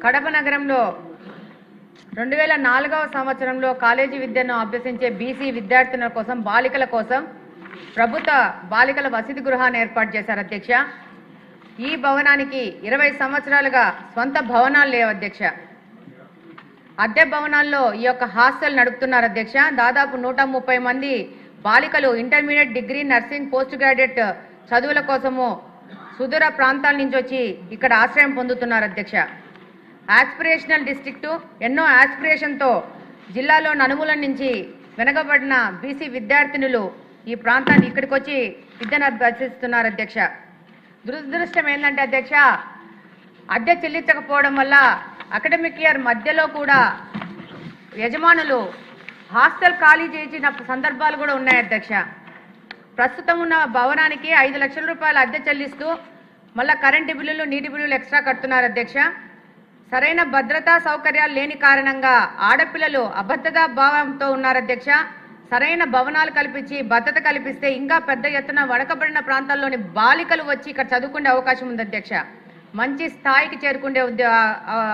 కడప నగరంలో 2004వ సంవత్సరంలో కాలేజీ విద్యను అభ్యసించే బీసీ విద్యార్థుల కోసం బాలికల కోసం ప్రభుత్వ బాలికల వసతి గృహాన్ని ఏర్పాటు చేశారు అధ్యక్ష. ఈ భవనానికి 20 సంవత్సరాలుగా స్వంత భవనాలు లేవు అధ్యక్ష. అద్దె భవనాల్లో ఈ యొక్క హాస్టల్ నడుపుతున్నారు అధ్యక్ష. దాదాపు 130 మంది బాలికలు intermediate, degree, nursing, post graduate చదువుల కోసము సుదూర ప్రాంతాల నుంచి వచ్చి ఇక్కడ ఆశ్రయం పొందుతున్నారు అధ్యక్ష. ఆస్పిరేషనల్ డిస్ట్రిక్టు ఎన్నో ఆస్పిరేషన్తో జిల్లాలో నలుమూల నుంచి వెనకబడిన బీసీ విద్యార్థినులు ఈ ప్రాంతాన్ని ఇక్కడికి వచ్చి విద్యను అభ్యసిస్తున్నారు అధ్యక్ష. దురదృష్టం ఏంటంటే అధ్యక్ష, అద్దె చెల్లించకపోవడం వల్ల అకాడమిక్ ఇయర్ మధ్యలో కూడా యజమానులు హాస్టల్ ఖాళీ చేసిన సందర్భాలు కూడా ఉన్నాయి అధ్యక్ష. ప్రస్తుతం ఉన్న భవనానికి 5 లక్షల రూపాయల అద్దె చెల్లిస్తూ మళ్ళీ కరెంటు బిల్లులు, నీటి బిల్లులు ఎక్స్ట్రా కడుతున్నారు అధ్యక్ష. సరైన భద్రతా సౌకర్యాలు లేని కారణంగా ఆడపిల్లలు అభద్రతా భావంతో ఉన్నారు అధ్యక్ష. సరైన భవనాలు కల్పించి భద్రత కల్పిస్తే ఇంకా పెద్ద ఎత్తున వెనుకబడిన ప్రాంతాల్లోని బాలికలు వచ్చి ఇక్కడ చదువుకునే అవకాశం ఉంది అధ్యక్ష. మంచి స్థాయికి చేరుకునే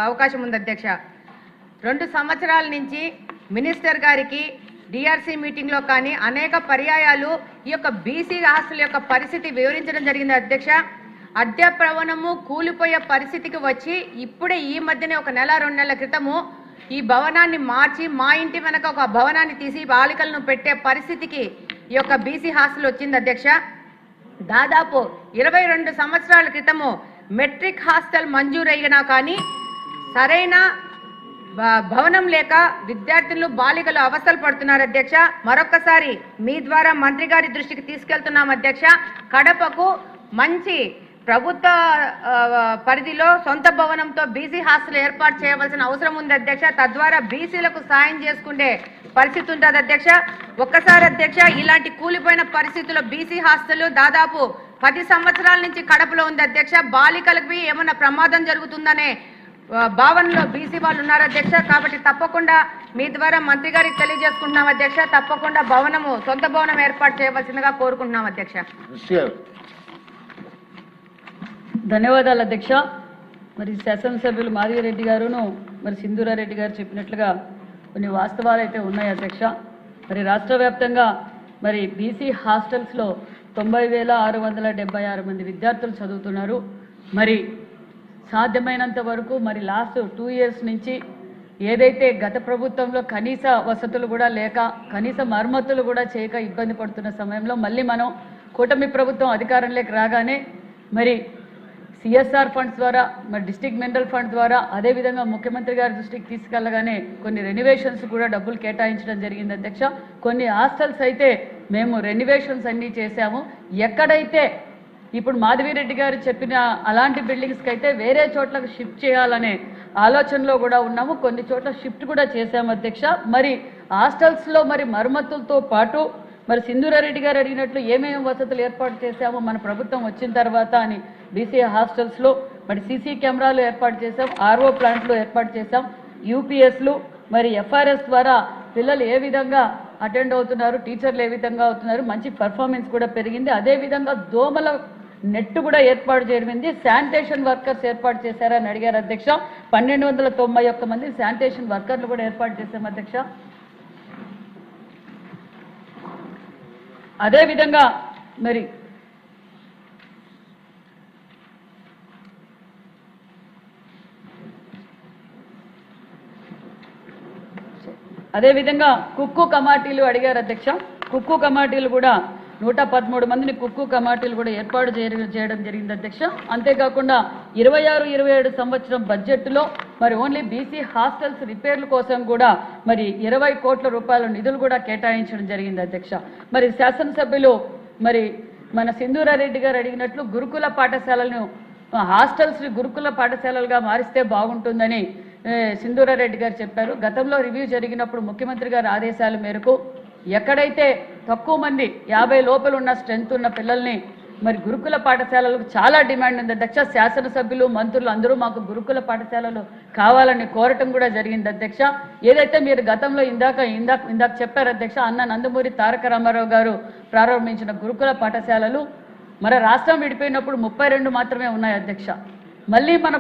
అవకాశం ఉంది అధ్యక్ష. 2 సంవత్సరాల నుంచి మినిస్టర్ గారికి డిఆర్సీ మీటింగ్లో కానీ అనేక పర్యాయాలు ఈ యొక్క బీసీ హాస్టల్ యొక్క పరిస్థితి వివరించడం జరిగింది అధ్యక్ష. అద్దె భవనము కూలిపోయే పరిస్థితికి వచ్చి ఇప్పుడే ఈ మధ్యనే 1 నెల 2 నెలల క్రితము ఈ భవనాన్ని మార్చి మా ఇంటి వెనక ఒక భవనాన్ని తీసి బాలికలను పెట్టే పరిస్థితికి ఈ యొక్క బీసీ హాస్టల్ వచ్చింది అధ్యక్ష. దాదాపు 22 సంవత్సరాల క్రితము మెట్రిక్ హాస్టల్ మంజూరయ్యినా కానీ సరైన భవనం లేక విద్యార్థులు బాలికలు అవస్థలు పడుతున్నారు అధ్యక్ష. మరొకసారి మీ ద్వారా మంత్రి గారి దృష్టికి తీసుకెళ్తున్నాం అధ్యక్ష. కడపకు మంచి ప్రభుత్వ పరిధిలో సొంత భవనంతో బీసీ హాస్టల్ ఏర్పాటు చేయవలసిన అవసరం ఉంది అధ్యక్ష. తద్వారా బీసీలకు సాయం చేసుకునే పరిస్థితి ఉంటుంది అధ్యక్ష. ఒక్కసారి అధ్యక్ష, ఇలాంటి కూలిపోయిన పరిస్థితుల్లో బీసీ హాస్టల్ దాదాపు 10 సంవత్సరాల నుంచి కడపలో ఉంది అధ్యక్ష. బాలికలకి ఏమన్నా ప్రమాదం జరుగుతుందనే భావనలో బీసీ వాళ్ళు ఉన్నారు అధ్యక్ష. కాబట్టి తప్పకుండా మీ ద్వారా మంత్రి గారికి తెలియజేసుకుంటున్నాం అధ్యక్ష. తప్పకుండా భవనము సొంత భవనం ఏర్పాటు చేయవలసిందిగా కోరుకుంటున్నాం అధ్యక్ష. ధన్యవాదాలు అధ్యక్ష. మరి శాసనసభ్యులు మాధవిరెడ్డి గారును మరి సింధూరారెడ్డి గారు చెప్పినట్లుగా కొన్ని వాస్తవాలు అయితే ఉన్నాయి అధ్యక్ష. మరి రాష్ట్ర వ్యాప్తంగా మరి బీసీ హాస్టల్స్లో 90,676 మంది విద్యార్థులు చదువుతున్నారు. మరి సాధ్యమైనంత వరకు మరి లాస్ట్ 2 ఇయర్స్ నుంచి ఏదైతే గత ప్రభుత్వంలో కనీస వసతులు కూడా లేక కనీస మరమ్మతులు కూడా చేయక ఇబ్బంది పడుతున్న సమయంలో మళ్ళీ మనం కూటమి ప్రభుత్వం అధికారంలోకి రాగానే మరి సిఎస్ఆర్ ఫండ్స్ ద్వారా మరి డిస్ట్రిక్ట్ మినరల్ ఫండ్ ద్వారా అదేవిధంగా ముఖ్యమంత్రి గారి దృష్టికి తీసుకెళ్లగానే కొన్ని రెనోవేషన్స్ కూడా డబ్బులు కేటాయించడం జరిగింది అధ్యక్ష. కొన్ని హాస్టల్స్ అయితే మేము రెనోవేషన్స్ అన్నీ చేశాము. ఎక్కడైతే ఇప్పుడు మాధవిరెడ్డి గారు చెప్పిన అలాంటి బిల్డింగ్స్కి అయితే వేరే చోట్లకు షిఫ్ట్ చేయాలనే ఆలోచనలో కూడా ఉన్నాము. కొన్ని చోట్ల షిఫ్ట్ కూడా చేశాము అధ్యక్ష. మరి హాస్టల్స్లో మరి మరమ్మతులతో పాటు మరి సింధూరారెడ్డి గారు అడిగినట్లు ఏమేమి వసతులు ఏర్పాటు చేశామో మన ప్రభుత్వం వచ్చిన తర్వాత అని బీసీ హాస్టల్స్లో మరి సీసీ కెమెరాలు ఏర్పాటు చేశాం, ఆర్ఓ ప్లాంట్లు ఏర్పాటు చేశాం, యూపీఎస్లు మరి ఎఫ్ఆర్ఎస్ ద్వారా పిల్లలు ఏ విధంగా అటెండ్ అవుతున్నారు, టీచర్లు ఏ విధంగా అవుతున్నారు, మంచి పర్ఫార్మెన్స్ కూడా పెరిగింది. అదేవిధంగా దోమల నెట్ కూడా ఏర్పాటు చేయడం, శానిటేషన్ వర్కర్స్ ఏర్పాటు చేశారని అడిగారు అధ్యక్ష. 1291 మంది శానిటేషన్ వర్కర్లు కూడా ఏర్పాటు చేశాం అధ్యక్ష. అదేవిధంగా మరి అదేవిధంగా కుక్కు కమాటీలు అడిగారు అధ్యక్ష. కుక్కు కమాటీలు కూడా 113 మందిని కుక్కు కమాటీలు కూడా ఏర్పాటు చేయడం జరిగింది అధ్యక్ష. అంతేకాకుండా 26-27 సంవత్సరం బడ్జెట్లో మరి ఓన్లీ బీసీ హాస్టల్స్ రిపేర్ల కోసం కూడా మరి 20 కోట్ల రూపాయల నిధులు కూడా కేటాయించడం జరిగింది అధ్యక్ష. మరి శాసనసభ్యులు మరి మన సింధూరారెడ్డి గారు అడిగినట్లు గురుకుల పాఠశాలను హాస్టల్స్ గురుకుల పాఠశాలలుగా మారిస్తే బాగుంటుందని సింధూరారెడ్డి గారు చెప్పారు. గతంలో రివ్యూ జరిగినప్పుడు ముఖ్యమంత్రి గారి ఆదేశాల మేరకు ఎక్కడైతే తక్కువ మంది 50 లోపల ఉన్న స్ట్రెంత్ ఉన్న పిల్లల్ని మరి గురుకుల పాఠశాలలకు చాలా డిమాండ్ ఉంది అధ్యక్ష. శాసనసభ్యులు, మంత్రులు అందరూ మాకు గురుకుల పాఠశాలలు కావాలని కోరటం కూడా జరిగింది అధ్యక్ష. ఏదైతే మీరు గతంలో ఇందాక చెప్పారు అధ్యక్ష, అన్న నందమూరి తారక రామారావు గారు ప్రారంభించిన గురుకుల పాఠశాలలు మన రాష్ట్రం విడిపోయినప్పుడు 32 మాత్రమే ఉన్నాయి అధ్యక్ష. మళ్ళీ మన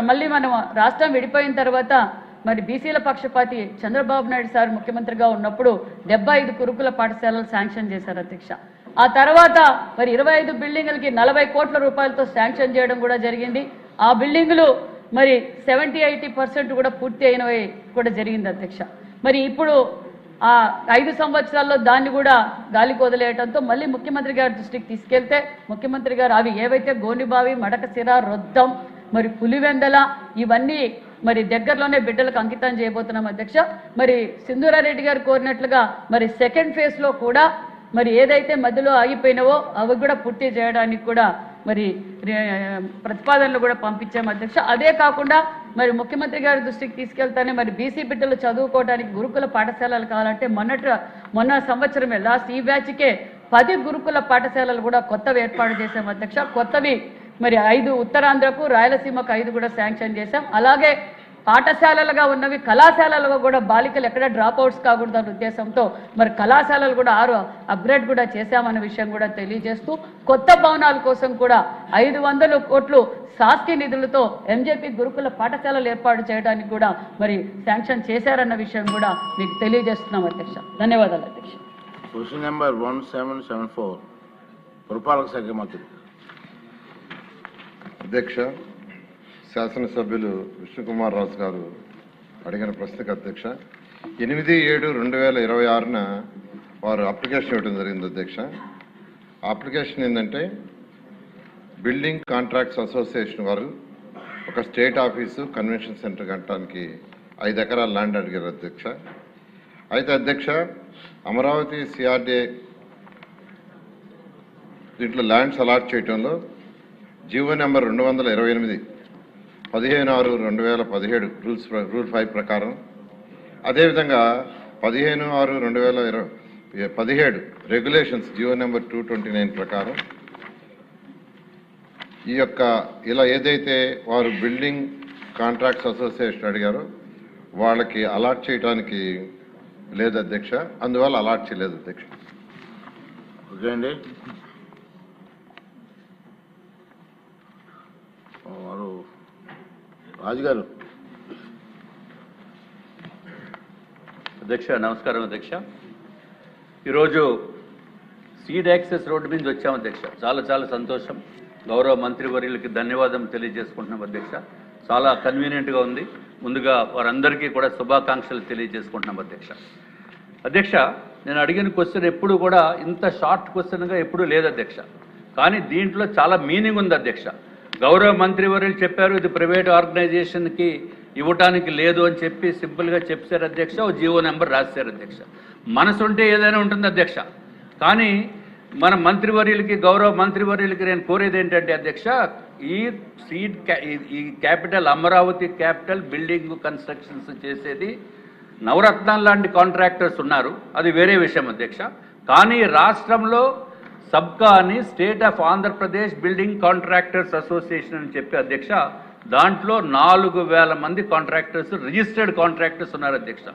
మళ్ళీ మనం రాష్ట్రం విడిపోయిన తర్వాత మరి బీసీల పక్షపాతి చంద్రబాబు నాయుడు సార్ ముఖ్యమంత్రిగా ఉన్నప్పుడు 75 గురుకుల పాఠశాలలు శాంక్షన్ చేశారు అధ్యక్ష. ఆ తర్వాత మరి 25 బిల్డింగులకి 40 కోట్ల రూపాయలతో శాంక్షన్ చేయడం కూడా జరిగింది. ఆ బిల్డింగులు మరి 70-80% కూడా పూర్తి అయినవి కూడా జరిగింది అధ్యక్ష. మరి ఇప్పుడు ఆ 5 సంవత్సరాల్లో దాన్ని కూడా గాలికి వదిలేయడంతో మళ్ళీ ముఖ్యమంత్రి గారి దృష్టికి తీసుకెళ్తే ముఖ్యమంత్రి గారు అవి ఏవైతే గోనిబావి, మడకసిర, రొద్దం, మరి పులివెందల ఇవన్నీ మరి దగ్గరలోనే బిడ్డలకు అంకితం చేయబోతున్నాం అధ్యక్ష. మరి సింధూరారెడ్డి గారు కోరినట్లుగా మరి సెకండ్ ఫేజ్లో కూడా మరి ఏదైతే మధ్యలో ఆగిపోయినావో అవి కూడా పూర్తి చేయడానికి కూడా మరి ప్రతిపాదనలు కూడా పంపించాం అధ్యక్ష. అదే కాకుండా మరి ముఖ్యమంత్రి గారి దృష్టికి తీసుకెళ్తానే మరి బీసీ బిడ్డలు చదువుకోవడానికి గురుకుల పాఠశాలలు కావాలంటే మొన్న సంవత్సరమే లాస్ట్ ఈ బ్యాచ్కే 10 గురుకుల పాఠశాలలు కూడా కొత్తవి ఏర్పాటు చేశాం అధ్యక్ష. కొత్తవి మరి 5 ఉత్తరాంధ్రకు, రాయలసీమకు 5 కూడా శాంక్షన్ చేశాం. అలాగే పాఠశాలలుగా ఉన్నవి కళాశాలలుగా కూడా బాలికలు ఎక్కడ డ్రాప్ అవుట్స్ కాకూడదన్న ఉద్దేశంతో మరి కళాశాలలు కూడా 6 అప్గ్రేడ్ కూడా చేశామన్న విషయం కూడా తెలియజేస్తూ కొత్త భవనాల కోసం కూడా 500 కోట్లు శాస్త్రీయ నిధులతో ఎంజేపీ గురుకుల పాఠశాలలు ఏర్పాటు చేయడానికి కూడా మరి శాంక్షన్ చేశారన్న విషయం కూడా మీకు తెలియజేస్తున్నాం అధ్యక్ష. ధన్యవాదాలు అధ్యక్ష. క్వశ్చన్ నెంబర్ 1774 పురపాలక శాఖ మంత్రి. అధ్యక్ష, శాసనసభ్యులు విష్ణుకుమార్ రాజు గారు అడిగిన ప్రశ్నకు అధ్యక్ష 8/7/2026న వారు అప్లికేషన్ ఇవ్వడం జరిగింది అధ్యక్ష. ఆ అప్లికేషన్ ఏంటంటే బిల్డింగ్ కాంట్రాక్ట్స్ అసోసియేషన్ వారు ఒక స్టేట్ ఆఫీసు కన్వెన్షన్ సెంటర్ కట్టడానికి 5 ఎకరాల ల్యాండ్ అడిగారు అధ్యక్ష. అయితే అధ్యక్ష అమరావతి సిఆర్డీఏ దీంట్లో ల్యాండ్స్ అలాట్ చేయడంలో జీవో నెంబర్ 228 15/6/2017 రూల్ 5 ప్రకారం, అదేవిధంగా 15/6/2017 రెగ్యులేషన్స్ జీవో నెంబర్ 229 ప్రకారం ఈ యొక్క ఇలా ఏదైతే వారు బిల్డింగ్ కాంట్రాక్ట్స్ అసోసియేషన్ అడిగారో వాళ్ళకి అలాట్ చేయడానికి లేదు అధ్యక్ష. అందువల్ల అలాట్ చేయలేదు అధ్యక్ష. ఓకే అండి. రాజుగారు. అధ్యక్ష నమస్కారం అధ్యక్ష. ఈరోజు సీడ్ యాక్సెస్ రోడ్డు మీద వచ్చాము అధ్యక్ష. చాలా చాలా సంతోషం. గౌరవ మంత్రివర్యులకి ధన్యవాదం తెలియజేసుకుంటున్నాం అధ్యక్ష. చాలా కన్వీనియంట్గా ఉంది. ముందుగా వారందరికీ కూడా శుభాకాంక్షలు తెలియజేసుకుంటున్నాం అధ్యక్ష. అధ్యక్ష నేను అడిగిన క్వశ్చన్ ఎప్పుడు కూడా ఇంత షార్ట్ క్వశ్చన్గా ఎప్పుడూ లేదు అధ్యక్ష. కానీ దీంట్లో చాలా మీనింగ్ ఉంది అధ్యక్ష. గౌరవ మంత్రివర్యులు చెప్పారు ఇది ప్రైవేట్ ఆర్గనైజేషన్కి ఇవ్వటానికి లేదు అని చెప్పి సింపుల్గా చెప్పారు అధ్యక్ష. ఓ జీవో నెంబర్ రాశారు అధ్యక్ష. మనసు ఉంటే ఏదైనా ఉంటుంది అధ్యక్ష. కానీ మన మంత్రివర్యులకి గౌరవ మంత్రివర్యులకి నేను కోరేది ఏంటంటే అధ్యక్ష ఈ capital Amaravati capital building constructions చేసేది నవరత్నాలు లాంటి కాంట్రాక్టర్స్ ఉన్నారు, అది వేరే విషయం అధ్యక్ష. కానీ రాష్ట్రంలో సబ్కా అని state of Andhra Pradesh building contractors association అని చెప్పి అధ్యక్ష దాంట్లో 4000 మంది కాంట్రాక్టర్స్ రిజిస్టర్డ్ కాంట్రాక్టర్స్ ఉన్నారు అధ్యక్ష.